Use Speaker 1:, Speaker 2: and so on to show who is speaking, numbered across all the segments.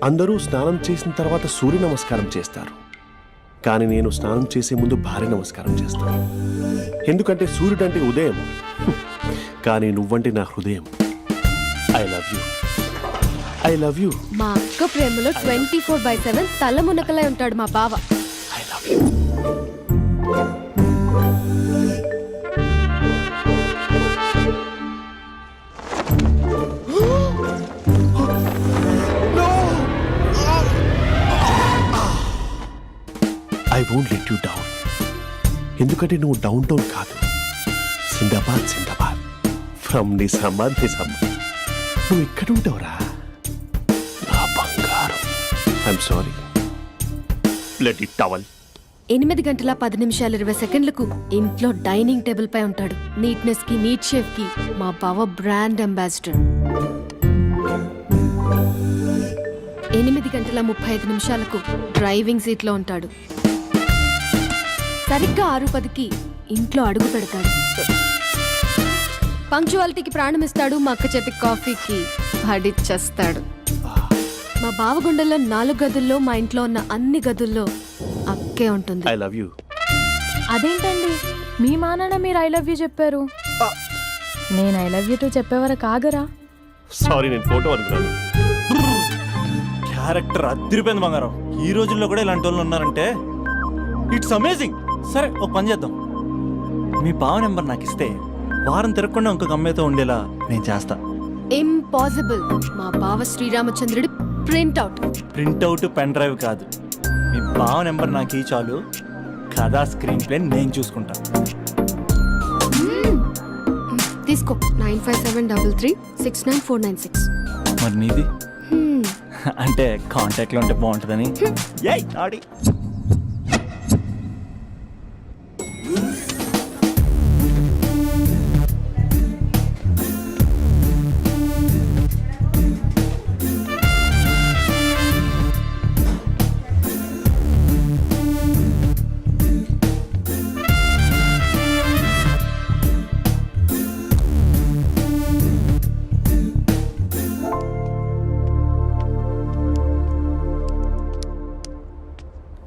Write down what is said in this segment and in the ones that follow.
Speaker 1: అందరూ స్నానం చేసిన తర్వాత సూర్య నమస్కారం చేస్తారు, కానీ నేను స్నానం చేసే ముందు భార్య నమస్కారం చేస్తాను. ఎందుకంటే సూర్యుడు అంటే ఉదయం, కానీ నువ్వంటే నా హృదయం. I love you, I love you.
Speaker 2: మా అక్క ప్రేమలో 24/7 తల మునకలై ఉంటాడు మా బావ.
Speaker 1: I love you. I won't let you down. ఎందుకంటే నువ్వు డౌన్ టౌన్ కాదు, జిందాబాద్ జిందాబాద్ ఫ్రమ్ నిజామాబాద్ నిజామాబాద్. నువ్వు ఇక్కడ ఉంటావురా నా బంగారం. I'm sorry. Let it towel.
Speaker 2: 8:10:20 ఇంట్లో డైనింగ్ టేబుల్ పై ఉంటాడు. నీట్నెస్ కి, నీట్ షేఫ్ కి మా బావ బ్రాండ్ అంబాసిడర్. 8:35 డ్రైవింగ్ సీట్ లో ఉంటాడు. సరిగ్గా 6:10 ఇంట్లో అడుగు పెడతాడు. పంక్చువాలిటీకి ప్రాణం ఇస్తాడు. మా అక్క చేతి కాఫీకి పడిచ్చేస్తాడు. మా బావ గుండెల్లో 4 గదుల్లో, మా ఇంట్లో ఉన్న అన్ని గదుల్లో అక్కే ఉంటుంది.
Speaker 1: I love you.
Speaker 3: అదేంటండి మీ మా నాన్న మీరు ఐ లవ్ యూ చెప్పారు, నేను ఐ లవ్ యూ టు చెప్పేవరకు ఆగరా?
Speaker 1: సారీ, నేను ఫోటో అనుకున్నాను.
Speaker 4: క్యారెక్టర్ అదిరిపోయింది బంగారం. ఈ రోజుల్లో కూడా ఇలాంటి వాళ్ళు ఉన్నారంటే ఇట్స్ అమేజింగ్. సరే ఒక పని చేద్దాం, మీ బావ నెంబర్ నాకు ఇస్తే వారం తిరగకుండా ఇంకొక అమ్మాయితో ఉండేలా నేను చేస్తా.
Speaker 2: ఇంపాసిబుల్. మా బావ శ్రీరామచంద్రుడి ప్రింట్అవుట్.
Speaker 4: ప్రింట్అవుట్ పెన్ డ్రైవ్ కాదు, మీ బావ నెంబర్ నాకు ఈ చాలు. కథా స్క్రీన్ ప్లే నేను చూసుకుంటా.
Speaker 2: తీసుకో. 9573369496.
Speaker 4: మరి నీది? అంటే కాంటాక్ట్లో ఉంటే బాగుంటుందని. ఏయ్ ఆడి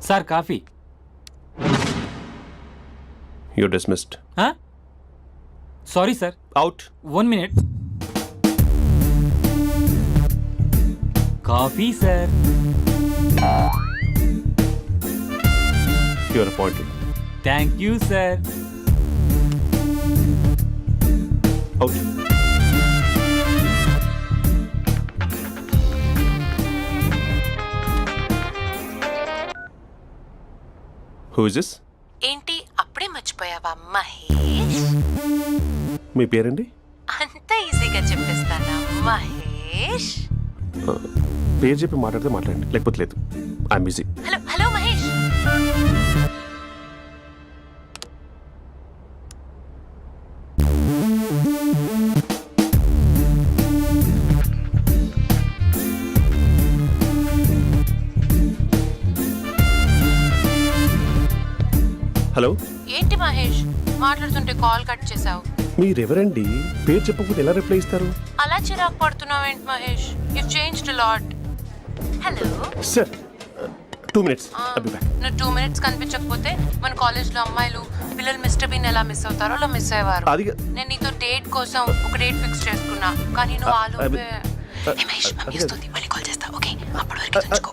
Speaker 5: sir coffee.
Speaker 1: You dismissed.
Speaker 5: Sorry sir.
Speaker 1: Out.
Speaker 5: 1 minute. Coffee sir.
Speaker 1: Your appointed.
Speaker 5: Thank you sir.
Speaker 1: Out. Who is this?
Speaker 6: ఏంటి అప్పుడే మర్చిపోయావా మహేష్?
Speaker 1: మీ పేరండి?
Speaker 6: అంత ఈజీగా చెప్పేస్తానా మహేష్?
Speaker 1: పేరు చెప్పి మాట్లాడితే మాట్లాడండి, లేకపోతే లేదు. I'm busy.
Speaker 6: Hello hello Mahesh.
Speaker 1: Hello.
Speaker 6: ఏంటి మహేష్ మాట్లాడుతుంటే కాల్ కట్ చేసావు?
Speaker 1: మీరెవరండి? పేరు చెప్పకపోతే ఎలా రిప్లై ఇస్తారు?
Speaker 6: అలా చిరాకు పడుతున్నావేంటి Mahesh? You changed lot. Hello
Speaker 1: sir, 2 minutes. I'll be back.
Speaker 6: నువ్వు 2 minutes కనిపించకపోతే మన కాలేజ్లో అమ్మాయిలు పిల్లలు మిస్టర్ బీన్ ఎలా మిస్ అవుతారో అలా మిస్ అయ్యేవారు. నేను నీతో డేట్ కోసం ఒక డేట్ ఫిక్స్ చేసుకున్నా, కానీ నువ్వు ఆలోపే. మహేష్ మమ్మీ వస్తుంది, మళ్ళీ కాల్ చేస్తా. ఓకే, అప్పటి వరకు తెచ్చుకో.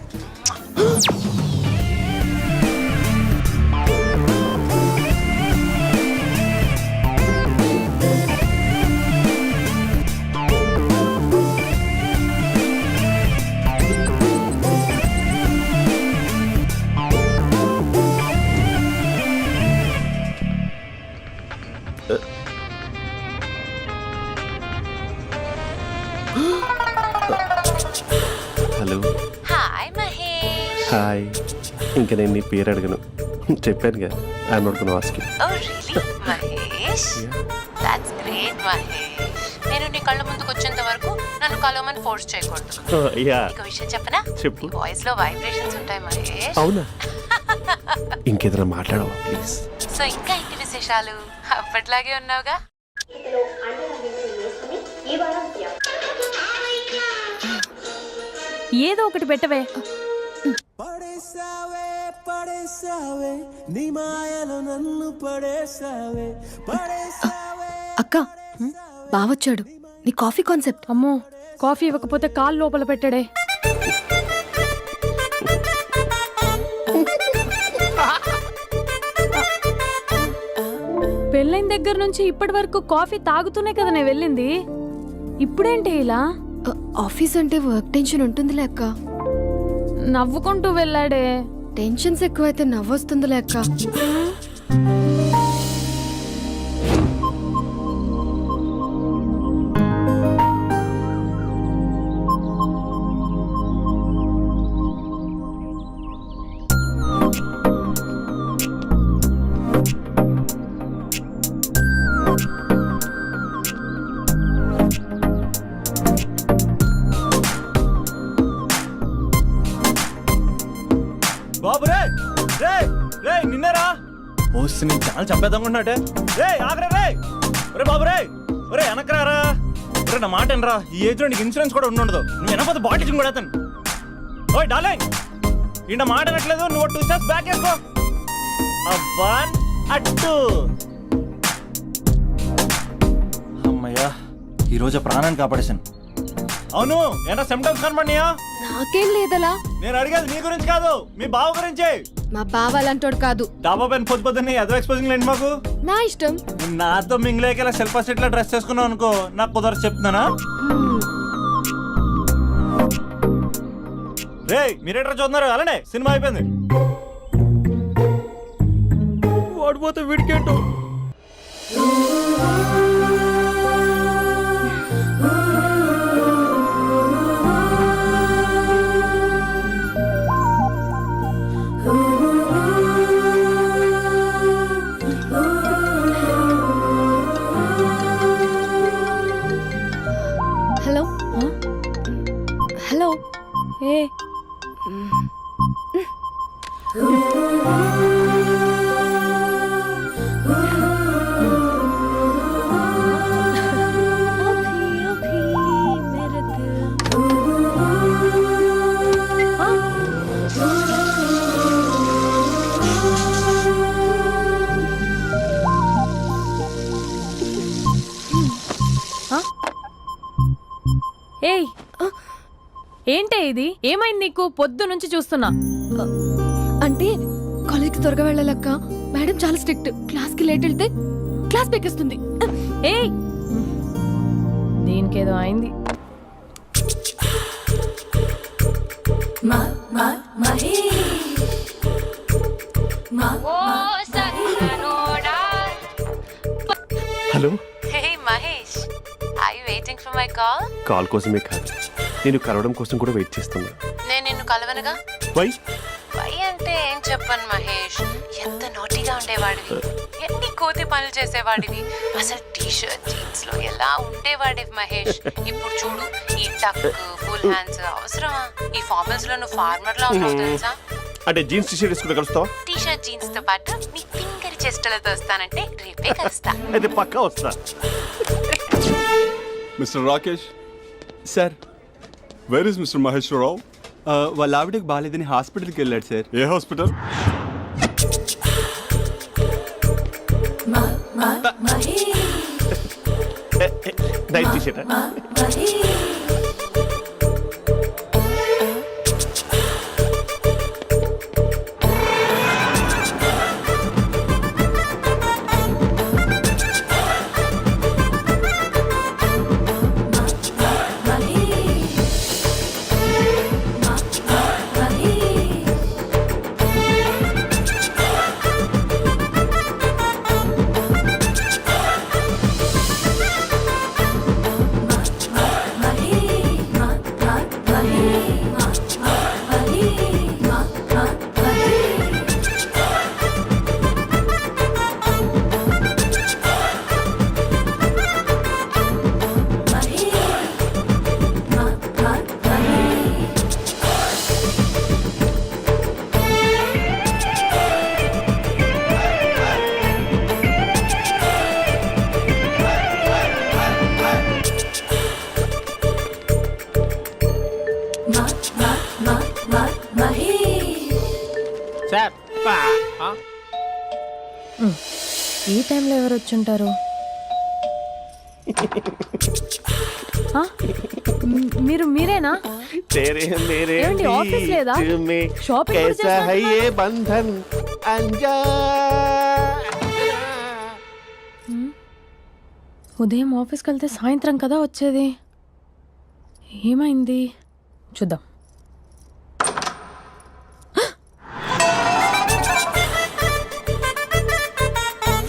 Speaker 1: హలో.
Speaker 6: హాయ్ మహేష్.
Speaker 1: హాయ్. ఇంకా నేను నీ పేరు అడగను, చెప్పానుగా. I'm not gonna ask you.
Speaker 6: Oh really Mahesh? That's great Mahesh. నేను నీ కళ్ళ ముందుకు వచ్చేంత వరకు నన్ను కలవమని ఫోర్స్ చేయకూడదు.
Speaker 1: యా.
Speaker 6: నీకు విషయం చెప్పనా?
Speaker 1: చెప్పు.
Speaker 6: నీ వాయిస్ లో వైబ్రేషన్స్ ఉంటాయి మహేష్.
Speaker 1: అవునా? ఇంకేదైనా మాట్లాడవా ప్లీజ్?
Speaker 6: సో ఇంకా ఇంటి విశేషాలు అప్పట్లాగే ఉన్నావుగా?
Speaker 3: ఏదో ఒకటి పెట్టవే.
Speaker 7: పడేసావే పడేసావే నీ మాయలో నన్ను పడేసావే పడేసావే.
Speaker 2: అక్క బావొచ్చాడు. నీ కాఫీ కాన్సెప్ట్.
Speaker 3: అమ్మో, కాఫీ ఇవ్వకపోతే కాలు లోపల పెట్టాడే. పెళ్ళైన దగ్గర నుంచి ఇప్పటి వరకు కాఫీ తాగుతూనే కదా నేను వెళ్ళింది. ఇప్పుడేంటి ఇలా?
Speaker 2: ఆఫీస్ అంటే వర్క్ టెన్షన్ ఉంటుందిలే అక్క.
Speaker 3: నవ్వుకుంటూ వెళ్ళాడే.
Speaker 2: టెన్షన్స్ ఎక్కువైతే నవ్వొస్తుందిలే అక్క.
Speaker 4: బాబు రే రే రే నిన్నేరా పోస్ట్ నేను చాలా చంపేద్దామనుకుంటున్నాటే. రే ఆగరే రే. ఒరే బాబు రే. ఒరే వెనకరారా. ఒరే నా మాట వినరా. ఈ ఏజ్ లో నీకు ఇన్సూరెన్స్ కూడా ఉండదు. నువ్వు వెనకపోతే బాటిల్ కూడా అతను. ఓయ్ డార్లింగ్, ఈ నా మాట అనట్లేదు. నువ్వు 2 స్టెప్స్ బ్యాక్ వేసుకో. వన్ అట్టు. అమ్మయ్యా, ఈ రోజు ప్రాణాన్ని కాపాడేశాను. అవును, ఏనా సిమ్టమ్స్ కనబడినాయా?
Speaker 2: నాకేం లేదలా.
Speaker 4: నేను అడిగేది నీ గురించి కాదు, మీ బావ గురించి.
Speaker 2: మా బావ అలాంటోడు కాదు.
Speaker 4: డాబా పైన పొద్దున్నే ఎదో ఎక్స్పోజింగ్ లేండి మాకు.
Speaker 2: నా ఇష్టం.
Speaker 4: నాతో మింగిలేక శిల్పా సెట్ లో డ్రెస్ చేసుకున్నావు అనుకో, నాకు కుదరదు చెప్తున్నానా. రే మీరేట్రా చూస్తున్నారు? అలానే సినిమా అయిపోయింది. వాడిపోతే వీడికేంటో.
Speaker 2: Hello hello.
Speaker 3: ఏ ఏయ్, ఏంటే ఇది? ఏమైంది నీకు? పొద్దు నుంచి చూస్తున్నా.
Speaker 2: అంటే కాలేజ్కి త్వరగా వెళ్ళాలక్క. మేడం చాలా స్ట్రిక్ట్. క్లాస్కి లేట్ వెళ్తే క్లాస్ పెక్కిస్తుంది.
Speaker 3: ఏయ్, దీనికేదో అయింది.
Speaker 1: Hello.
Speaker 6: Hey Mahesh, are you waiting for my call?
Speaker 1: Call కోసమే కాదు, నేను కలవడం కోసం కూడా వెయిట్ చేస్తున్నా.
Speaker 6: నేను నిన్ను కలవనుగా.
Speaker 1: వై?
Speaker 6: వై అంటే ఏం చెప్పను మహేష్. ఎంత నోటీగా ఉండేవాడివి, ఎన్ని కోతి పనులు చేసేవాడివి. అసలు టీ షర్ట్ జీన్స్ లో ఎలా ఉండేవాడివి మహేష్. ఇప్పుడు చూడు, ఈ టక్ ఫుల్ హ్యాండ్స్ అవసరమా? ఈ ఫార్మల్స్ లో నువ్వు ఫార్మర్ లా ఉన్నావు తెలుసా.
Speaker 1: అంటే జీన్స్ టీ షర్ట్ వేసుకుంటే కలుస్తావా?
Speaker 6: టీ షర్ట్ జీన్స్ తో పాటు నీ ఫింగర్ చెస్టలతో వస్తానంటే రేపే కలుస్తా.
Speaker 1: అయితే పక్కా వస్తా.
Speaker 8: Mister Rakesh,
Speaker 9: sir,
Speaker 8: where is Mister Maheshwararao?
Speaker 9: వాళ్ళ ఆవిడకి బాగాలేదని హాస్పిటల్కి వెళ్ళాడు సార్.
Speaker 8: ఏ హాస్పిటల్?
Speaker 1: Night T shirt.
Speaker 3: టైంలో ఎవరు వచ్చుంటారు? ఆ? మీరేనా? ఏమండి, ఆఫీస్ లేదా? షాపింగ్ కూడా చేసినట్టున్నారు. ఉదయం ఆఫీస్కి వెళ్తే సాయంత్రం కదా వచ్చేది. ఏమైంది చూద్దాం.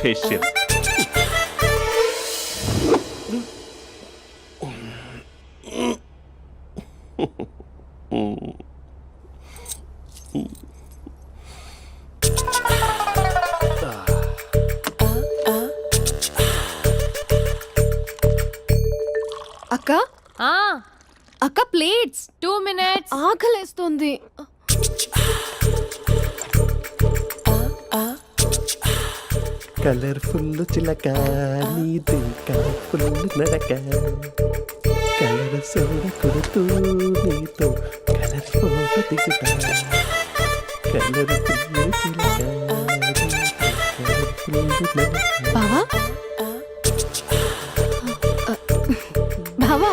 Speaker 1: ఫేషియల్
Speaker 2: అక్క
Speaker 3: ఆ,
Speaker 2: అక్క ప్లేట్స్
Speaker 3: 2 minutes.
Speaker 2: ఆకలేస్తుంది.
Speaker 1: కలర్ఫుల్ చిలక నీది కలర్ఫుల్ నడక కలర్ సోడ కొడుతూ నీతో కలర్ ఫోటో దిగుతా కలర్ఫుల్ చిలక
Speaker 2: బావా బావా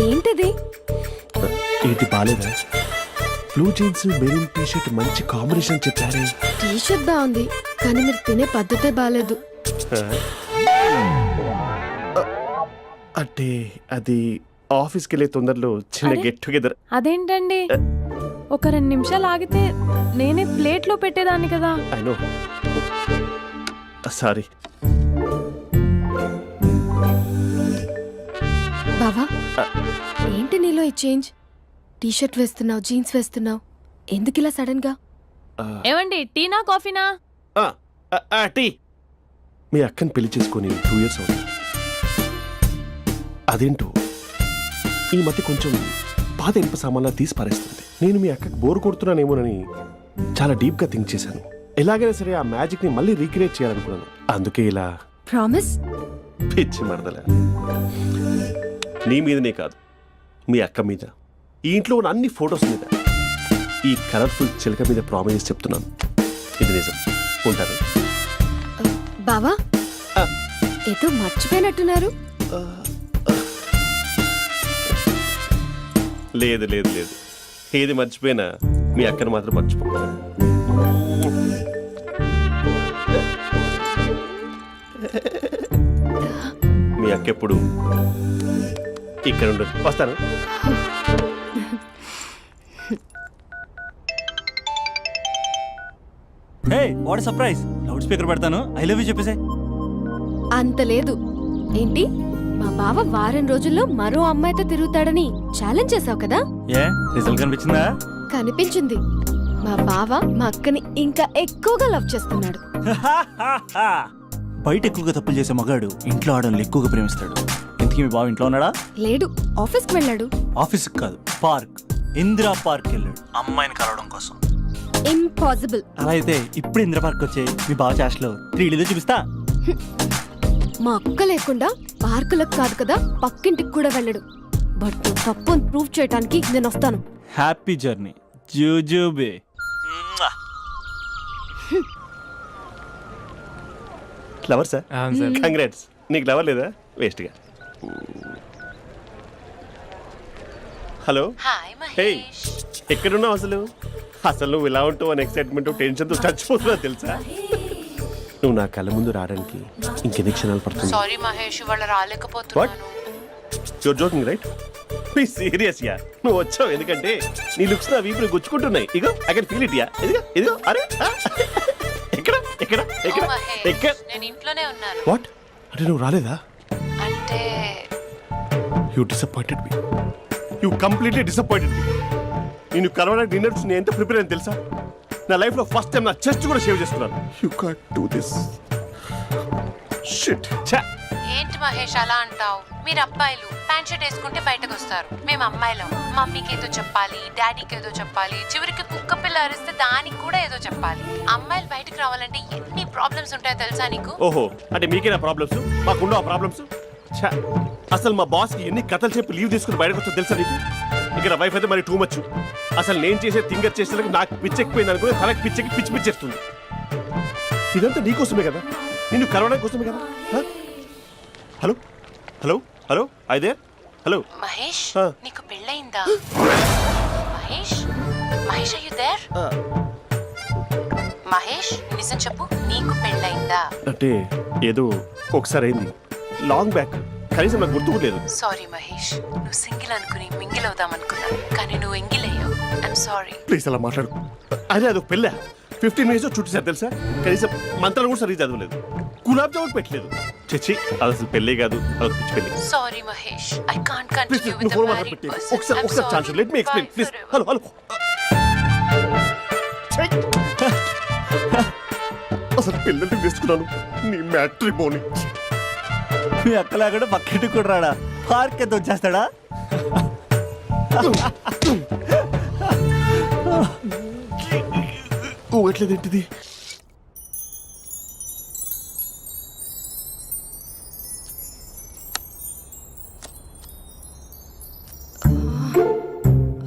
Speaker 2: ఏంటిది?
Speaker 1: ఏంటి బాలేదా? Blue jeans maroon T shirt మంచి కాంబినేషన్ చెప్పారే.
Speaker 2: టీ షర్ట్ బాగుంది కానీ మీరు తినే పద్ధతే బాగాలేదు.
Speaker 1: అంటే అది ఆఫీస్కి వెళ్ళే తొందరలో చిన్న
Speaker 3: అరే?
Speaker 1: Get together.
Speaker 3: అదేంటండి, ఒక 2 నిమిషాలు ఆగితే నేనే ప్లేట్లో పెట్టేదాన్ని కదా.
Speaker 1: I know, sorry.
Speaker 2: బావా ఏంటి నీలో ఈ చేంజ్? టీ షర్ట్ వేస్తున్నావు, జీన్స్ వేస్తున్నావు, ఎందుకు ఇలా సడన్ గా?
Speaker 3: ఏమండి, టీనా కాఫీనా?
Speaker 1: టీ. మీ అక్కని పెళ్లి చేసుకొని 2 years అవుతుంది. అదేంటో ఈ మధ్య కొంచెం పాత ఇనుప సామాన్లా తీసి పారేస్తుంది. నేను మీ అక్కకి బోర్ కొడుతున్నానేమోనని చాలా డీప్ గా థింక్ చేశాను. ఎలాగైనా సరే ఆ మ్యాజిక్ ని మళ్ళీ రీక్రియేట్ చేయాలనుకున్నాను. అందుకే ఇలా.
Speaker 2: ప్రామిస్?
Speaker 1: పిచ్చి మరదల, నీ మీదనే కాదు, మీ అక్క మీద, ఈ ఇంట్లో ఉన్న అన్ని ఫొటోస్ మీద, ఈ కలర్ఫుల్ చిలక మీద ప్రామిస్ చెప్తున్నాను. ఇది నిజం. ఉంటాను.
Speaker 2: బావా ఏదో మర్చిపోయినట్టున్నారు.
Speaker 1: లేదు లేదు లేదు, ఏది మర్చిపోయినా మీ అక్కను మాత్రం మర్చిపో. మీ అక్క ఎప్పుడు ఇక్కడ ఉండదు. వస్తాను.
Speaker 4: Hey what surprise. Loud speaker పెడతాను, ఐ లవ్ యూ చెప్పేసే.
Speaker 2: అంత లేదు. ఏంటి, మా బావ వారం రోజుల్లో మరో అమ్మాయితో తిరుగుతాడని ఛాలెంజ్ చేసావు కదా?
Speaker 4: ఏ రిజల్ట్ కనిపించిందా?
Speaker 2: కనిపించింది. మా బావ మా అక్కని ఇంకా ఎక్కువగా లవ్ చేస్తున్నాడు.
Speaker 4: బయట ఎక్కువగా తప్పులు చేసే మగాడు ఇంట్లో ఆడవాళ్ళు ఎక్కువగా ప్రేమిస్తాడు. ఇంతకీ మీ బావ ఇంట్లో ఉన్నాడా?
Speaker 2: లేడు, ఆఫీస్కి వెళ్ళాడు.
Speaker 4: ఆఫీస్కి కాదు, పార్క్, ఇందిరా పార్క్ వెళ్ళాడు అమ్మాయిని కలవడం కోసం.
Speaker 2: ఇంపాసిబుల్.
Speaker 4: అలా అయితే ఇప్పుడు ఇందిరా పార్క్ వచ్చే మీ బావ చాష్లో 3Dలో చూపిస్తా.
Speaker 2: మా అక్క లేకుండా పార్కులకు కాదు కదా పక్కింటికి కూడా వెళ్ళడు. బట్ నువ్వు తప్పు ప్రూవ్ చేయడానికి నేను వస్తాను.
Speaker 4: హ్యాపీ జర్నీ జూజూబే.
Speaker 1: Lover sir? కంగ్రాట్స్. నీకు లవర్ లేదా? వేస్ట్గా. హలో.
Speaker 6: Hi
Speaker 1: hey,
Speaker 6: Mahesh.
Speaker 1: ఎక్కడున్నావు అసలు? అసలు నువ్వు ఇలా ఉంటావు అని ఎక్సైట్మెంట్ టెన్షన్తో చచ్చిపోతున్నా తెలుసా? నువ్వు నా కళ్ళ ముందు రావడానికి ఇంకెన్ని క్షణాలు పడుతుంది?
Speaker 6: సారీ మహేష్, వాళ్ళు రాలేకపోతున్నాను.
Speaker 1: You're joking right? Be serious yeah. నువ్వు వచ్చావు ఎందుకంటే నీ లుక్స్ నా వీపుని గుచ్చుకుంటున్నాయి. ఇగో I can feel it yeah. ఇదిగో ఇదిగో. అరే ఎక్కడ ఎక్కడ ఎక్కడ
Speaker 6: ఓ మహేష్,
Speaker 1: ఎక్కడ?
Speaker 6: నేను ఇంట్లోనే ఉన్నాను.
Speaker 1: వాట్ అంటే నువ్వు రాలేదా?
Speaker 6: అంటే
Speaker 1: you disappointed me. You completely disappointed me. నేను కలవడానికి డిన్నర్స్ నేను ఎంత ప్రిపేర్ అని తెలుసా? నా లైఫ్ లో ఫస్ట్ టైం నా చెస్ట్ కూడా సేవ్ చేస్తున్నాను. You can't do this. Shit.
Speaker 6: ఏంటి మహేష్ అలా అంటావు? మీరు అబ్బాయిలు ప్యాంట్ షర్ట్ వేసుకుంటే బయటకు వస్తారు. మేము అమ్మాయిలం మమ్మీకి ఏదో చెప్పాలి, డాడీకి ఏదో చెప్పాలి, చివరికి కుక్క పిల్ల అరిస్తే దానికి కూడా ఏదో చెప్పాలి. అమ్మాయిలు బయటకు రావాలంటే ఎన్ని ప్రాబ్లమ్స్ ఉంటాయో తెలుసా నీకు?
Speaker 1: ఓహో, అంటే మీకేనా ప్రాబ్లమ్స్? మాకుండా ఆ ప్రాబ్లమ్స్? అసలు మా బాస్ కి ఎన్ని కథలు చెప్పి లీవ్ తీసుకుని బయటకు వచ్చా తెలుసా నీకు? ఇక్కడ వైఫ్ అయితే మరి టూ మచ్. అసలు నేను చేసే థింగర్ చేసేందుకు నాకు పిచ్చెక్కిపోయింది అనుకుని తనకి పిచ్చెక్కి పిచ్చి పిచ్చేస్తుంది. ఇదంతా నీకోసమే కదా, నిన్ను కరోనా కోసమే కదా. హ? హలో హలో హలో అయితే హలో.
Speaker 6: మహేష్
Speaker 1: ఆ.
Speaker 6: నీకు పెళ్ళయిందా? Mahesh Mahesh are you there? మహేష్ నిజం చెప్పు, నీకు పెళ్ళయిందా?
Speaker 1: అంటే ఏదో ఒకసారి అయింది, లాంగ్ బ్యాక్, కనీసం నాకు గుర్తు కూడా లేదు.
Speaker 6: సారీ మహేష్, నువ్వు సింగిల్ అనుకుని మింగిల్ అవుదాం అనుకున్నా, కానీ నువ్వు ఎంగిల్ అయ్యావు. I'm sorry.
Speaker 1: ప్లీజ్ అలా మాట్లాడు. అదే అదొక పెళ్ళా, 15 మినిట్స్ చుట్టూ సార్ తెలుసా, కనీసం మంత్రాలు కూడా సరిగ్గా చదవలేదు, గులాబ్ జామున్ పెట్టలేదు. చచ్చి అది అసలు పెళ్ళే కాదు, అదొక పిచ్చి పెళ్ళి.
Speaker 6: Sorry Mahesh, I can't
Speaker 1: please
Speaker 6: continue with
Speaker 1: నువ్వు
Speaker 6: ద
Speaker 1: ఫోన్
Speaker 6: మ్యారీడ్
Speaker 1: మాట్లాడి
Speaker 6: పర్సన్.
Speaker 1: ఒకసారి chance let me explain please. Hello hello. అసలు పిల్లల్ని తీసుకున్నాను నీ మ్యాట్రీ బోని.
Speaker 4: మీ అక్కలా కూడా పక్కింటి కూడా రాడా, పార్క్ ఎంత వచ్చేస్తాడా?
Speaker 1: ఎట్లేదేంటిది?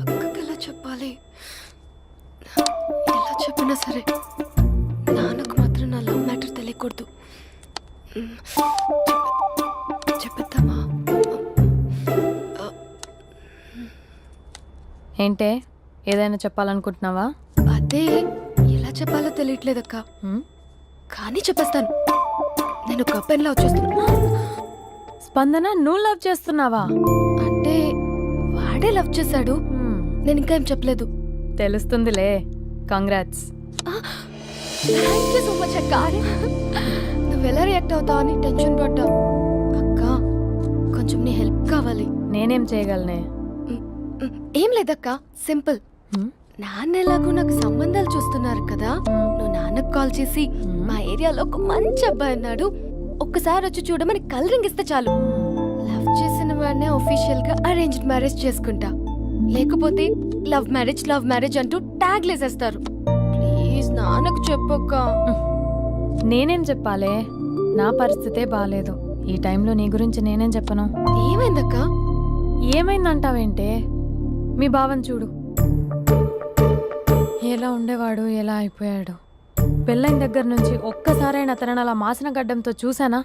Speaker 2: అక్కకి ఎలా చెప్పాలి? ఎలా చెప్పినా సరే నాన్నకు మాత్రం నా లవ్ మ్యాటర్ తెలియకూడదు. చెప్పేద్దామా?
Speaker 3: ఏంటే ఏదైనా చెప్పాలనుకుంటున్నావా?
Speaker 2: అదే ఎలా చెప్పాలో తెలియట్లేదక్క,
Speaker 3: హ్మ్?
Speaker 2: కానీ చెప్పేస్తాను. నేను ఒక అబ్బాయిలా వచ్చేస్తున్నా.
Speaker 3: స్పందన నువ్వు లవ్ చేస్తున్నావా?
Speaker 2: అంటే వాడే లవ్ చేశాడు,
Speaker 3: హ్మ్.
Speaker 2: నేను ఇంకా ఏం చెప్పలేదు.
Speaker 3: తెలుస్తుందిలే. Congrats.
Speaker 2: Thank you so much అక్క. నువ్వు ఎలా రియాక్ట్ అవుతావు అని టెన్షన్ పడ్డా. అక్క కొంచెం నీ హెల్ప్ కావాలి.
Speaker 3: నేనేం చేయగలనే?
Speaker 2: ఏం లేదక్క, సింపుల్.
Speaker 3: హ్మ్?
Speaker 2: నాన్న ఎలాగో నాకు సంబంధాలు చూస్తున్నారు కదా, నువ్వు నాన్నకు కాల్ చేసి మా ఏరియాలో ఒక మంచి అబ్బాయి అన్నాడు, ఒక్కసారి వచ్చి చూడమని కలరింగ్ ఇస్తే చాలు. లవ్ చేసిన వాడినే ఒఫీషియల్ గా అరేంజ్డ్ మ్యారేజ్ చేసుకుంటా, లేకపోతే లవ్ మ్యారేజ్ అంటూ ట్యాగ్ లేసేస్తారు. ప్లీజ్ నాన్నకు చెప్పక్క.
Speaker 3: నేనేం చెప్పాలే? నా పరిస్థితే బాలేదు. ఈ టైంలో నీ గురించి నేనేం చెప్పను?
Speaker 2: ఏమైందక్క?
Speaker 3: ఏమైందంటావేంటే? మీ భావం చూడు, ఎలా ఉండేవాడు, ఎలా అయిపోయాడు. పెళ్ళైన దగ్గర నుంచి ఒక్కసారైనా తనని అలా మాసిన గడ్డంతో చూసానా?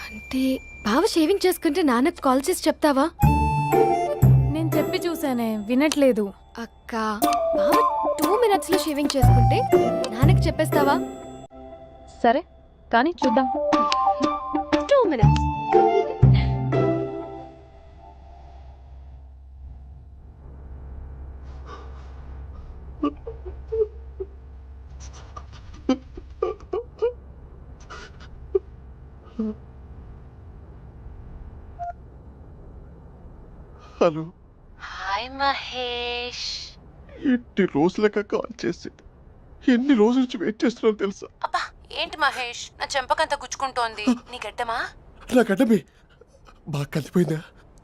Speaker 2: అంటే బావ షేవింగ్ చేసుకుంటే నాన్నకు కాల్ చేసి చెప్తావా?
Speaker 3: నేను చెప్పి చూసానే, వినట్లేదు.
Speaker 2: అక్క బావ 2 minutes లో షేవింగ్ చేసుకుంటే నాన్నకు చెప్పేస్తావా?
Speaker 3: సరే కానీ చూద్దాం.
Speaker 2: 2 minutes.
Speaker 1: హలో.
Speaker 6: హాయ్ మహేష్.
Speaker 1: ఎన్ని రోజులక కాల్ చేసి, ఎన్ని రోజుల నుంచి వెయిట్ చేస్తున్నాను తెలుసా?
Speaker 6: అబ్బా ఏంటి మహేష్, నా చెంపకంత గుచ్చుకుంటోంది. నీ గడ్డమా?
Speaker 1: నా గడ్డమే బాగా కలిపోయిందా?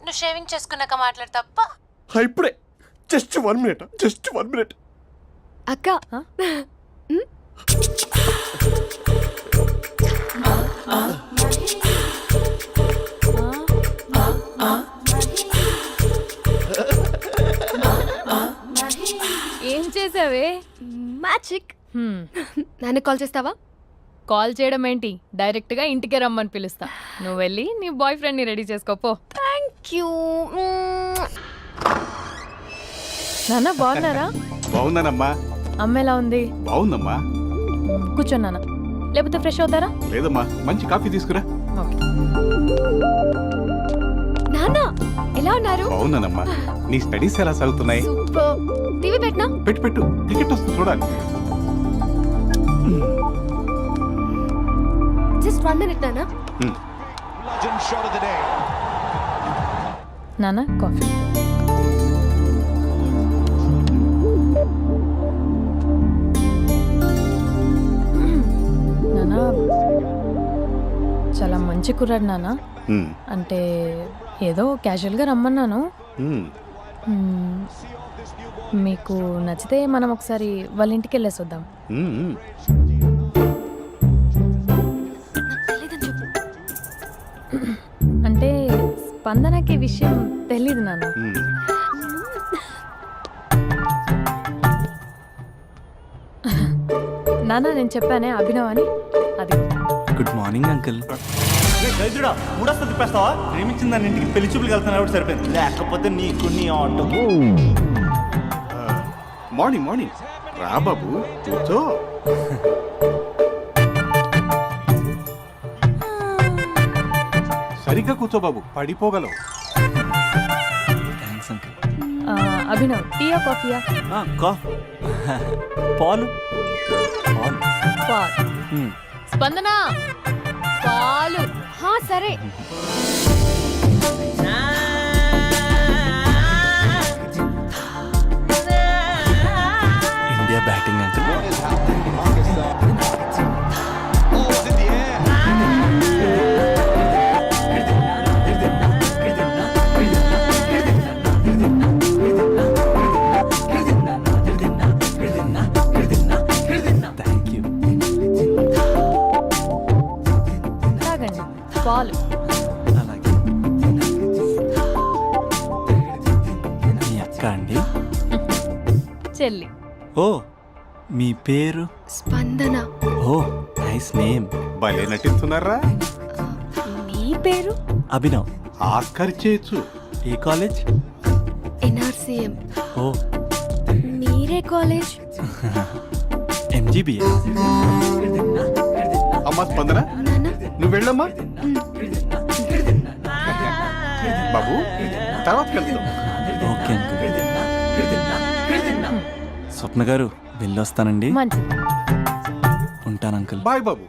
Speaker 6: నువ్వు షేవింగ్ చేసుకున్నాక మాట్లాడు తప్ప.
Speaker 1: ఇప్పుడే జస్ట్ 1 minute.
Speaker 2: అక్క
Speaker 3: ఏం చేసావే?
Speaker 2: మ్యాజిక్. నాన్న కాల్ చేస్తావా?
Speaker 3: కాల్ చేయడం ఏంటి, డైరెక్ట్ గా ఇంటికే రమ్మని పిలుస్తా. నువ్వు వెళ్ళి నీ బాయ్ ఫ్రెండ్ ని రెడీ చేసుకోపో.
Speaker 2: Thank you.
Speaker 3: నాన్న బాగున్నారా?
Speaker 9: బాగున్నానమ్మా.
Speaker 3: అమ్మ ఎలా ఉంది?
Speaker 9: బాగుందమ్మా.
Speaker 3: కూర్చోన్నానా, లేకపోతే ఫ్రెష్ అవుతారా?
Speaker 9: లేదమ్మా, మంచి కాఫీ తీసుకురా.
Speaker 3: ఓకే.
Speaker 2: నాన్న ఎలా ఉన్నారు?
Speaker 9: బాగున్నానమ్మా. నీ స్టడీస్ ఎలా సాగుతున్నాయి?
Speaker 2: సూపర్. టీవీ పెట్టనా?
Speaker 9: పెట్టు టికెట్ వస్తుంది చూడాలి.
Speaker 2: జస్ట్ 1 minute నాన్న.
Speaker 3: నాన్న కాఫీ. నాన్న చాలా మంచి కుర్రాడు నాన్న. అంటే ఏదో క్యాజువల్గా రమ్మన్నాను. మీకు నచ్చితే మనం ఒకసారి వాళ్ళ ఇంటికి వెళ్ళేసి వద్దాం. అంటే స్పందనకి విషయం తెలీదు నాన్న. నాన్న నేను చెప్పానే అభినవ్ అని, అది.
Speaker 5: Good morning uncle.
Speaker 4: దైద్యుడా మూడొస్తా తిప్పేస్తావా? ప్రేమించిన దాని ఇంటికి పెళ్లి చూపులు వెళ్తున్నా కాబట్టి సరిపోయింది, లేకపోతే నీకు నీ ఆటో.
Speaker 9: Morning morning. రా బాబు, కూర్చో. సరిగ్గా కూర్చో బాబు, పడిపోగలవు.
Speaker 5: Thanks uncle.
Speaker 3: అభినవ్ టీయా కాఫీయా?
Speaker 4: పాలు
Speaker 3: పాల్. స్పందన పాలు.
Speaker 2: హా సరే.
Speaker 5: India batting uncle. Thank you.
Speaker 3: తాగండి పాలు.
Speaker 5: అలాగే. మీ అక్క అండి?
Speaker 3: చెల్లి.
Speaker 5: ఓ, మీ పేరు?
Speaker 2: స్పందన.
Speaker 5: ఓ, నైస్ నేమ్.
Speaker 9: భలే నటిస్తున్నారా?
Speaker 2: నీ పేరు?
Speaker 5: అభినవ్.
Speaker 9: ఆస్కర్ చేయొచ్చు.
Speaker 5: ఏ కాలేజ్?
Speaker 2: ఎన్ఆర్సీఎం.
Speaker 5: ఓ,
Speaker 2: మీరే కాలేజ్?
Speaker 5: ఎంజీబీఏ.
Speaker 9: అమ్మా స్పందన,
Speaker 2: నాన్న.
Speaker 9: నువ్వు వెళ్ళమ్మా. బాబు, తర్వాత వెళ్తాం.
Speaker 5: Okay uncle. స్వప్న గారు వెళ్ళొస్తానండి.
Speaker 3: మంచిది.
Speaker 5: ఉంటాను అంకుల్.
Speaker 9: బాయ్ బాబు.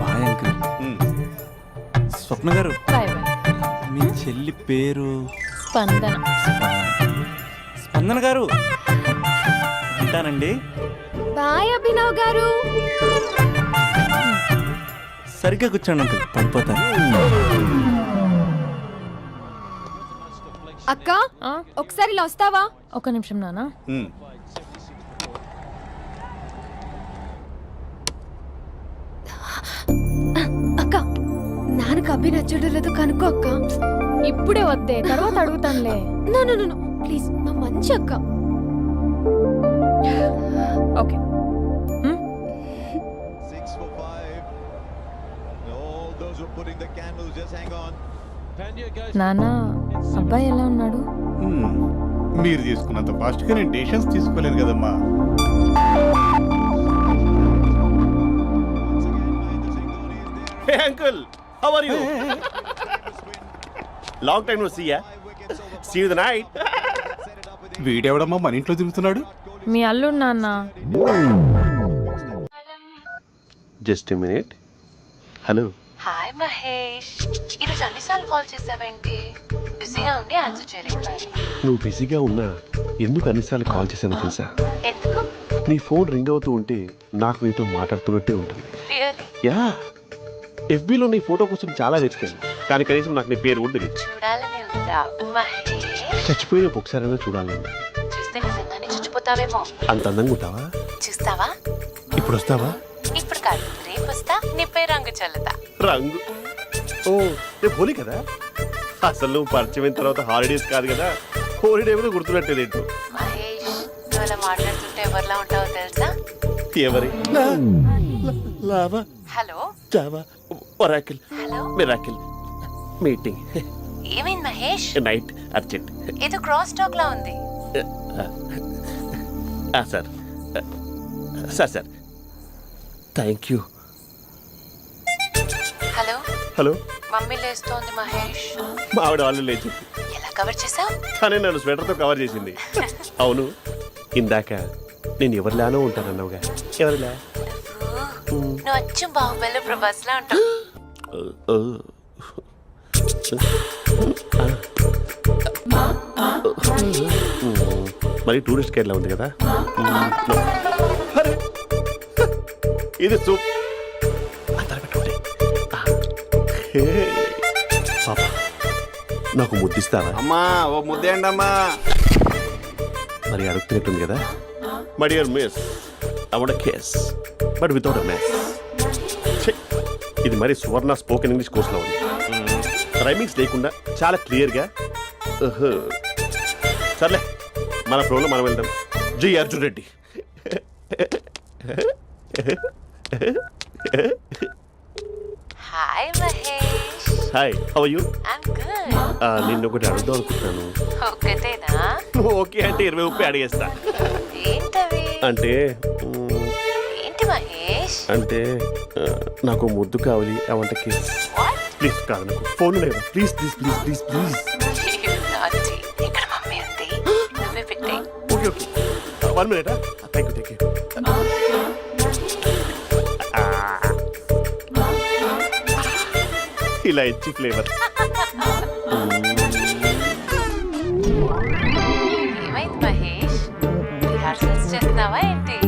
Speaker 5: Bye uncle. Swapna garu,
Speaker 3: bye bye.
Speaker 5: మీ చెల్లి పేరు?
Speaker 3: స్పందన.
Speaker 5: స్పందన గారు, ఉంటానండి.
Speaker 2: బాయ్ అభినవ్ గారు.
Speaker 5: సరిగ్గా కూర్చోండి అంకుల్, పడిపోతారు.
Speaker 2: అక్క ఒకసారి ఇలా వస్తావా?
Speaker 3: ఒక నిమిషం నాన్న.
Speaker 2: అక్క నాన్నకు అభి నచ్చడం లేదో కనుక్కో అక్క.
Speaker 3: ఇప్పుడే వద్దే, తర్వాత అడుగుతానులే.
Speaker 2: నో ప్లీజ్, నా మంచి అక్క.
Speaker 3: ఓకే. నాన్న, అబ్బాయి ఎలా ఉన్నాడు?
Speaker 9: మీరు తీసుకున్నంత ఫాస్ట్గా నేను డెసిషన్స్ తీసుకోలేను కదమ్మా.
Speaker 1: Hey uncle, how are you? Long time no see ya. See you the night.
Speaker 9: వీడెవడమ్మా మన ఇంట్లో తిరుగుతున్నాడు?
Speaker 3: మీ అల్లుడు నాన్న.
Speaker 1: Just a minute. Hello.
Speaker 6: Hi Mahesh, ఈరోజు అన్నిసార్లు కాల్ చేసావేంటి? బిజీగా ఉండి ఆన్సర్ చేయలేదు.
Speaker 1: నువ్వు బిజీగా ఉన్నా ఎందుకు అన్నిసార్లు కాల్ చేశానో తెలుసా?
Speaker 6: ఎందుకు?
Speaker 1: నీ ఫోన్ రింగ్ అవుతూ ఉంటే నాకు నీతో మాట్లాడుతున్నట్టే ఉంటుంది.
Speaker 6: రియల్లీ?
Speaker 1: యా, ఎఫ్బీలో నీ ఫోటో కోసం చాలా వెతికాను, కానీ కనీసం నాకు నీ పేరు కూడా తెలియదు.
Speaker 6: చూడాలని ఉందా మహేష్?
Speaker 1: చచ్చిపోయిన ఒకసారైనా చూడాలని.
Speaker 6: చూస్తే నిజంగానే చచ్చిపోతావేమో.
Speaker 1: అంత అందంగా ఉంటావా?
Speaker 6: చూస్తావా?
Speaker 1: ఇప్పుడు వస్తావా?
Speaker 6: ఇప్పుడు కాదు, రేపు వస్తా, నీపై రంగు చల్లుతా.
Speaker 1: రంగు? ఓ, రేపు హోలీ కదా. అసలు నువ్వు పరిచయం అయిన తర్వాత హాలిడేస్ కాదు కదా, హోలిడే కూడా గుర్తుపెట్టేదేంటో.
Speaker 6: మహేష్, నువ్వు అలా మాట్లాడుతుంటే ఎవరిలా ఉంటావో తెలుసా?
Speaker 1: ఎవరి? Lava,
Speaker 6: hello
Speaker 1: Java, Oracle,
Speaker 6: hello,
Speaker 1: miracle, meeting,
Speaker 6: ఏమైంది మహేష్?
Speaker 1: Night, urgent.
Speaker 6: ఏదో క్రాస్ టాక్ లా ఉంది.
Speaker 1: Sir sir thank you.
Speaker 6: Hello
Speaker 1: hello,
Speaker 6: mummy లేస్తోంది మహేష్.
Speaker 1: మా ఆవిడ వాళ్ళు లేచి
Speaker 6: ఎలా కవర్ చేసావు?
Speaker 1: కానీ నన్ను స్వెటర్తో కవర్ చేసింది. అవును, ఇందాక నేను ఎవరిలానో ఉంటానన్నావుగా, ఎవరిలా?
Speaker 6: నువ్వు అచ్చం బాహుబలి ప్రభాస్ లా ఉంటావు.
Speaker 1: మరి టూరిస్ట్ గైడ్లా ఉంది కదా. ఇది సూప్. పాపా, నాకు ముద్దిస్తావా?
Speaker 9: అమ్మా, ఓ ముద్దేయండి అమ్మా.
Speaker 1: మరి అడుగుతున్నట్టుంది కదా. My dear miss, I want kiss but without a mess. ఇది మరి సువర్ణ స్పోకెన్ ఇంగ్లీష్ కోర్సులో ఉంది. రైమింగ్స్ లేకుండా చాలా క్లియర్గా. సర్లే, మన ఫ్లోలో మనం వెళ్దాం. జై Arjun Reddy.
Speaker 6: Hi Mahesh.
Speaker 1: Hi, how you?
Speaker 6: I'm good.
Speaker 1: నిన్ను ఒకటి అడుగుదాం అనుకుంటున్నాను.
Speaker 6: ఒక్కటేనా?
Speaker 1: ఓకే అంటే 20 రూపాయలు అడిగేస్తా.
Speaker 6: ఏంటవి?
Speaker 1: అంటే
Speaker 6: ఏంటి మహేష్?
Speaker 1: అంటే నాకు ముద్దు కావాలి. అవంటకి ప్లీజ్ కాదు, నాకు ఫోన్ లేదు. Please please please please please.
Speaker 6: Naughty. ఇక్కడ మమ్మీ ఉంది, నువ్వే పెట్టే.
Speaker 1: Okay okay, 1 minute. Thank you thank you. ఇలా ఇచ్చి ఫ్లేవర్.
Speaker 6: ఏమైంది మహేష్? రిహార్సల్స్ చేస్తున్నావా ఏంటి?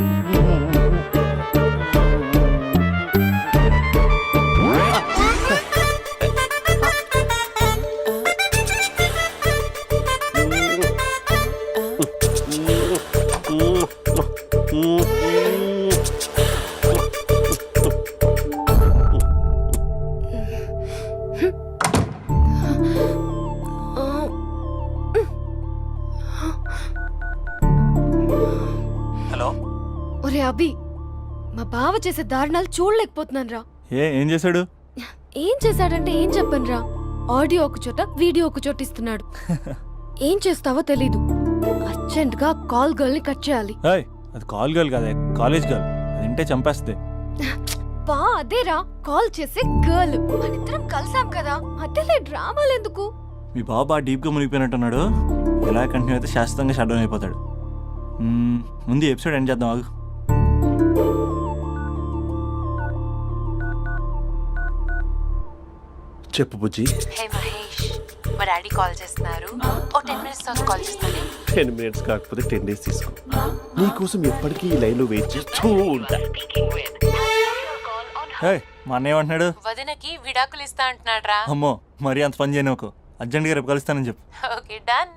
Speaker 5: హలో.
Speaker 2: ఒరే అభి, మా బావ చేసే దారుణాలు చూడలేకపోతున్నాను రా.
Speaker 5: ఏం చేశాడు?
Speaker 2: ఏం చేశాడంటే ఏం చెప్పను రా. ఆడియో ఒక చోట, వీడియో ఒక చోట ఇస్తున్నాడు. ఏం చేస్తావో తెలీదు. అర్జెంట్ గా కాల్ గర్ల్ ని కట్ చేయాలి.
Speaker 5: ఏయ్, అది కాల్ గర్ల్ కాదే, కాలేజ్ గర్ల్. అది వింటే చంపేస్తుంది.
Speaker 2: బా అదేరా, కాల్ చేసే గర్ల్. మనిద్దరం కలిసాం కదా, మధ్యలో డ్రామాలు ఎందుకు?
Speaker 5: మీ బాబా డీప్గా మునిగిపోయినట్టున్నాడు. ఎలా కంటిన్యూ అయితే శాశ్వతంగా షట్ డౌన్ అయిపోతాడు. ముందు ఎపిసోడ్ ఎండ్ చేద్దాం, ఆగు.
Speaker 1: చెప్పు బుజ్జి.
Speaker 6: హే మహేష్, మా డాడీ కాల్ చేస్తున్నారు. ఓ 10 minutes తర్వాత కాల్ చేస్తాను.
Speaker 1: 10 minutes కాకపోతే 10 days తీసుకో. నీకోసం ఎప్పటికీ ఈ లైన్లో వెయిట్ చేస్తూ ఉంటా.
Speaker 5: ఏయ్, మా అన్నయ్య ఏమంటున్నాడు?
Speaker 6: వదినకి విడాకులు ఇస్తా అంటున్నాడు రా.
Speaker 5: అమ్మో, మరీ అంత పని చేయను. ఒక అర్జెంట్గా రేపు కలుస్తానని చెప్పు.
Speaker 6: Okay done.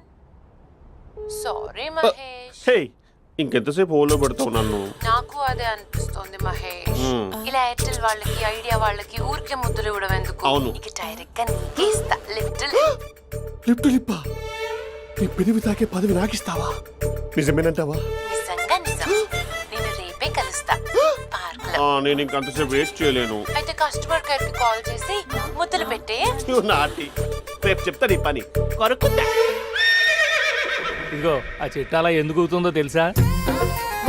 Speaker 6: సారీ మహేష్.
Speaker 1: హే, ఇంకెంతసేపు హోల్లో పెడతావు నన్ను?
Speaker 6: నాకు అదే అనిపిస్తోంది మహేష్. ఇలా ఎయిర్టెల్ వాళ్ళకి, ఐడియా వాళ్ళకి ఊరికే ముద్దులు ఇవ్వడం ఎందుకు?
Speaker 1: అవును.
Speaker 6: ఇక డైరెక్ట్ గా నీకే ఇస్తా. లిటిల్
Speaker 1: లిప్టు లిప్పా, నీ పెరివి తాకే పదవి నాకిస్తావా? నిజమేనంటావా?
Speaker 6: నిజంగా నిజం. నేను రేపే కలుస్తా పార్క్ లో.
Speaker 1: నేను ఇంకంతసేపు వెయిట్ చేయలేను.
Speaker 6: అయితే కస్టమర్ కేర్ కి కాల్ చేసి ముద్దులు పెట్టే.
Speaker 1: నాటి రేపు చెప్తా నీ పని. కొరుకుంటా.
Speaker 10: ఇదిగో ఆ చిట్టాలా ఎందుకు అవుతుందో తెలుసా?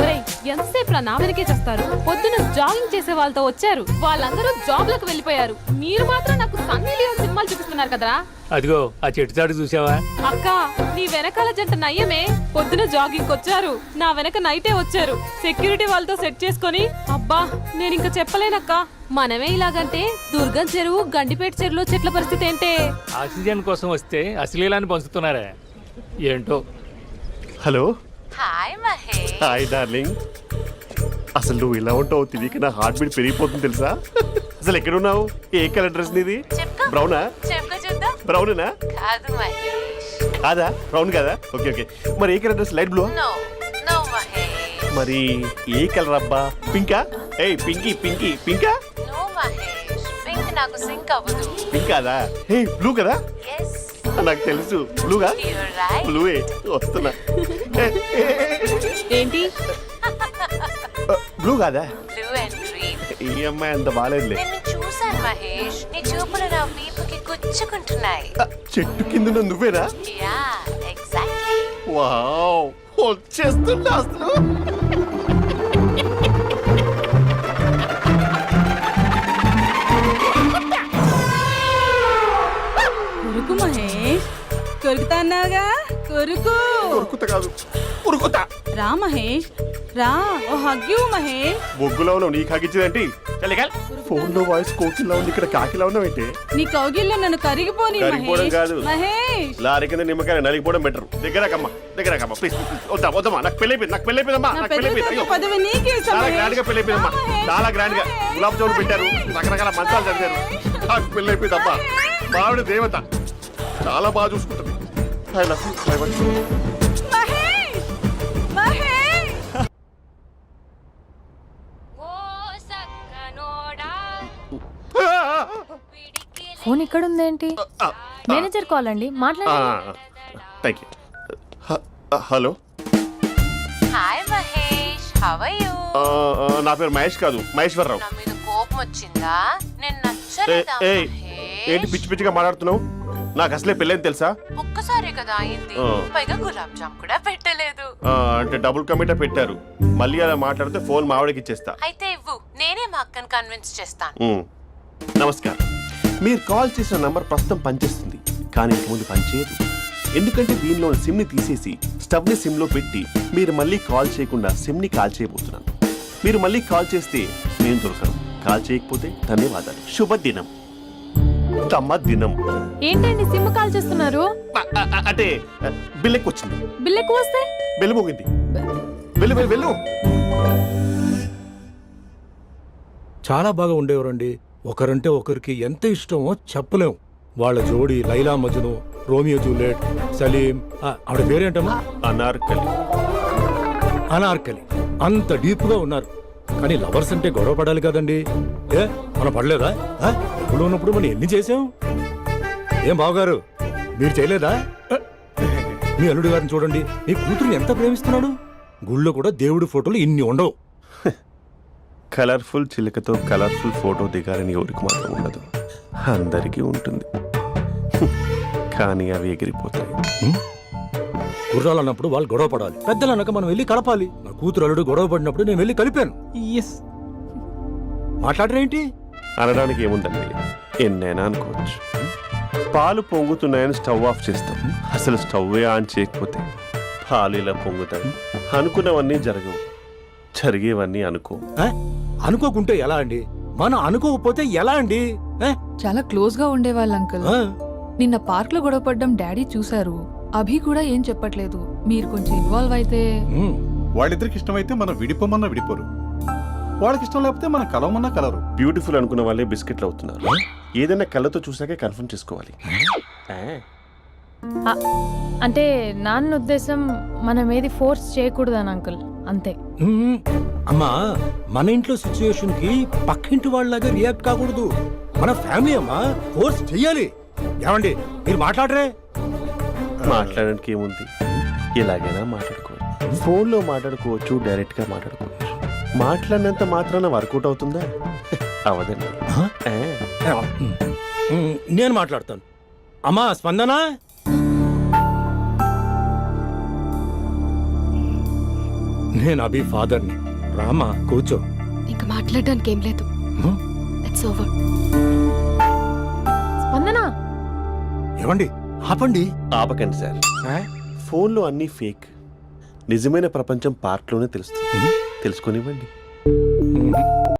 Speaker 3: ఒరేయ్, ఎంతసేపు నా వెనకే చేస్తారు? పొద్దున జాగింగ్ చేసే వాళ్ళతో వచ్చారు, వాళ్ళందరూ జాబ్లకు వెళ్ళిపోయారు. మీరు మాత్రం నాకు సన్నీ లియోన్ సినిమాలు చూపిస్తున్నారు కదరా.
Speaker 10: అదిగో ఆ చెట్టు చాటు చూసావా?
Speaker 3: అక్క, నీ వెనకాల జంట నయ్యమే. పొద్దున జాగింగ్ వచ్చారు, నా వెనక నైటే వచ్చారు. సెక్యూరిటీ వాళ్ళతో సెట్ చేసుకొని, అబ్బా నేను ఇంకా చెప్పలేనక్క. మనమే ఇలాగంటే దుర్గం చెరువు, గండిపేట చెరువులో చెట్ల పరిస్థితి ఏంటే?
Speaker 10: ఆక్సిజన్ కోసం వస్తే అశ్లీలాన్ని పంచుతున్నారా ఏంటో.
Speaker 1: Hello.
Speaker 6: Hi Mahesh.
Speaker 1: Hi darling. అసలు నువ్వు ఇలా ఉంటావు తిరిగి నా హార్ట్ బీట్ పెరిగిపోతుంది తెలుసా? అసలు ఎక్కడున్నావు? ఏ కలర్ డ్రెస్ నీది?
Speaker 6: చెప్పుకో.
Speaker 1: బ్రౌనా?
Speaker 6: చెప్పుకో చూద్దాం.
Speaker 1: బ్రౌనేనా?
Speaker 6: కాదు మహేష్.
Speaker 1: కాదా? బ్రౌన్ కదా? Okay okay. మరి ఏ colour dress? Light blue?
Speaker 6: No no Mahesh.
Speaker 1: మరి ఏ కలర్ అబ్బా? పింకా? ఏయ్ పింకీ పింకీ పింకా?
Speaker 6: నో మహేష్, పింక్ నాకు సింక్ అవ్వదు.
Speaker 1: పింక్ కాదా? ఏ బ్లూ కదా?
Speaker 6: ఎస్,
Speaker 1: నాకు తెలుసు. బ్లూగా?
Speaker 6: You're right.
Speaker 1: బ్లూవే వస్తున్నా.
Speaker 3: ఏంటి?
Speaker 1: బ్లూ కాదా?
Speaker 6: Blue and green.
Speaker 1: ఈ అమ్మాయి అంత బాగాలేదులే.
Speaker 6: నేను చూసాను మహేష్, నీ చూపులు నా వీపుకి గుచ్చుకుంటున్నాయి.
Speaker 1: చెట్టు కింద నువ్వేనా?
Speaker 6: Yeah exactly.
Speaker 1: వావ్, వచ్చేస్తున్నా అసలు.
Speaker 3: కొరుకు మహేష్, కొరుకుతా అన్నావుగా, కొరుకు.
Speaker 1: ఉరుకుతా కాదు, ఉరుకుతా.
Speaker 3: రా మహేష్, రా. ఓ హగ్గు మహేష్.
Speaker 1: బొగ్గులో ఉన్నావు, నీకు హగిచ్చేదేంటి? ఫోన్ లో వాయిస్ కోకిలా ఉంది, ఇక్కడ కాకిలా ఉన్నావేంటి?
Speaker 3: నీ కౌగిల్లో నన్ను కరిగిపోని
Speaker 1: కరిగిపోవడం కాదు,
Speaker 3: మహేష్.
Speaker 1: లారీ కింద నిమ్మకాయ నలిగిపోవడం బెటర్. దగ్గరకమ్మా ప్లీజ్. వద్దమ్మా, నాకు పెళ్ళైపోయింది, నాకు పెళ్ళైపోయిందమ్మా, నాకు పెళ్ళైపోయింది. అయ్యో,
Speaker 3: పదవి నీకే ఇస్తా
Speaker 1: చాలా
Speaker 3: మహేష్.
Speaker 1: గ్రాండ్ గా పెళ్ళైపోయిందమ్మా, చాలా గ్రాండ్ గా. గులాబ్ జామున్ పెట్టారు, రకరకాల మంచాలు చదివారు. నాకు పెళ్ళైపోయిందమ్మా. మావిడ దేవత, చాలా బాగా చూసుకుంటుంది. I love you, I want you.
Speaker 3: Mahesh, Mahesh. Phone ఇక్కడ ఉందేంటి? మేనేజర్ కాల్ అండి, మాట్లాడండి.
Speaker 1: Thank you. Hello.
Speaker 6: Hi how are you?
Speaker 1: నా పేరు మహేష్ కాదు, మహేశ్వరరావు.
Speaker 6: నా మీద కోపం వచ్చిందా? నేను
Speaker 1: ఏ,
Speaker 6: నచ్చలేదా
Speaker 1: ఏయ్, ఏంటి
Speaker 6: మహేష్?
Speaker 1: పిచ్చి పిచ్చిగా మాట్లాడుతున్నావు? నాకు అసలే పెళ్ళని తెలుసా?
Speaker 6: ఒక్కసారే కదా అయింది, పైగా గులాబ్ జామ్ కూడా పెట్టలేదు.
Speaker 1: అంటే డబుల్ కమిటా పెట్టారు. మళ్ళీ అలా మాట్లాడితే ఫోన్ మావిడకి ఇచ్చేస్తా.
Speaker 6: అయితే ఇవ్వు, నేనే మా అక్కని కన్విన్స్ చేస్తాను.
Speaker 1: నమస్కారం. మీరు కాల్ చేసిన నంబర్ ప్రస్తుతం పనిచేస్తుంది, కానీ ఇంక ముందు పనిచేయదు. ఎందుకంటే దీనిలో సిమ్ ని తీసేసి స్టవ్ ని సిమ్ లో పెట్టి మీరు మళ్ళీ కాల్ చేయకుండా సిమ్ ని కాల్ చేయబోతున్నాను. మీరు మళ్ళీ కాల్ చేస్తే నేను దొరకను, కాల్ చేయకపోతే ధన్యవాదాలు. శుభదినం. తమ దినం.
Speaker 3: ఏంటండి సిమ్ కాల్ చేస్తున్నారు?
Speaker 1: అంటే బిల్ ఎక్కువ వచ్చింది.
Speaker 3: బిల్ ఎక్కువ వస్తే
Speaker 1: బెల్లు మోగింది. వెళ్ళు వెళ్ళు వెళ్ళు.
Speaker 11: చాలా బాగా ఉండేవారండి. ఒకరంటే ఒకరికి ఎంత ఇష్టమో చెప్పలేం. వాళ్ళ జోడి లైలా మజ్ను, రోమియో జూలియట్, సలీం, ఆవిడ పేరేంటమ్మా?
Speaker 1: అనార్కలి.
Speaker 11: అనార్కలి. అంత డీప్ గా ఉన్నారు. కానీ లవర్స్ అంటే గొడవ పడాలి కదండి. ఏ మనం పడలేదా? ఎప్పుడు ఉన్నప్పుడు మనం ఎన్ని చేసాం? ఏం బావగారు, మీరు చేయలేదా? మీ అల్లుడి గారిని చూడండి, మీ కూతురుని ఎంత ప్రేమిస్తున్నాడు. గుళ్ళో కూడా దేవుడి ఫోటోలు ఇన్ని ఉండవు.
Speaker 1: కలర్ఫుల్ చిలుకతో కలర్ఫుల్ ఫోటో దిగాలని ఎవరికి మాత్రం ఉండదు, అందరికీ ఉంటుంది. కానీ అవి ఎగిరిపోతాయి.
Speaker 11: గుర్రాలు అన్నప్పుడు వాళ్ళు గొడవ పడాలి, పెద్దలు అన్నాక మనం వెళ్ళి కలపాలి. నా కూతురు అల్లుడు గొడవ పడినప్పుడు నేను వెళ్ళి కలిపాను. మాట్లాడరేంటి?
Speaker 1: అనడానికి ఏముందండి, ఎన్నైనా అనుకోవచ్చు. పాలు పొంగుతున్నాయని స్టవ్ ఆఫ్ చేస్తాం, అసలు స్టవ్వే ఆన్ చేయకపోతే పాలు ఇలా పొంగుతాయి. అనుకున్నవన్నీ జరగవు, జరిగేవన్నీ అనుకో.
Speaker 11: అనుకోకుంటే ఎలా అండి? మనం అనుకోకపోతే ఎలా అండి?
Speaker 12: చాలా క్లోజ్ గా ఉండేవాళ్ళు అంకుల్. నిన్న పార్క్ లో గొడవపడ్డం డాడీ చూశారు. అభి కూడా ఏం చెప్పట్లేదు. మీరు కొంచెం ఇన్వాల్వ్ అయితే.
Speaker 9: వాళ్ళిద్దరికి ఇష్టమైతే మనం విడిపోమన్నా విడిపోరు, వాళ్ళకి ఇష్టం లేకపోతే మనం కలవమన్నా కలరు.
Speaker 1: బ్యూటిఫుల్ అనుకున్న వాళ్ళే బిస్కెట్లు అవుతున్నారు. ఏదైనా కళ్ళతో చూసాకే కన్ఫర్మ్ చేసుకోవాలి.
Speaker 3: అంటే నాన్న ఉద్దేశం మనం ఏది ఫోర్స్ చేయకూడదని అంకుల్, అంతే.
Speaker 11: అమ్మా, మన ఇంట్లో సిచ్యుయేషన్ కి పక్కింటి వాళ్ళలాగా రియాక్ట్ కాకూడదు. మన ఫ్యామిలీ అమ్మా, ఫోర్స్ చెయ్యాలి. ఏమండి మీరు మాట్లాడరే?
Speaker 1: మాట్లాడడానికి ఏముంది, ఎలాగైనా మాట్లాడుకోవచ్చు. ఫోన్లో మాట్లాడుకోవచ్చు, డైరెక్ట్ గా మాట్లాడుకోవచ్చు. మాట్లాడినంత మాత్రాన వర్కౌట్ అవుతుందా? అవదండి.
Speaker 11: నేను మాట్లాడతాను. అమ్మా స్పందన, నేను అభి ఫాదర్ని. రామా కూర్చో.
Speaker 2: ఇంకా మాట్లాడడానికి ఏం లేదు. It's over.
Speaker 3: స్పందన,
Speaker 11: ఏమండి ఆపండి.
Speaker 1: ఆపకండి సార్, ఫోన్లో అన్నీ ఫేక్. నిజమైన ప్రపంచం పార్ట్లోనే తెలుస్తుంది. తెలుసుకొనివ్వండి.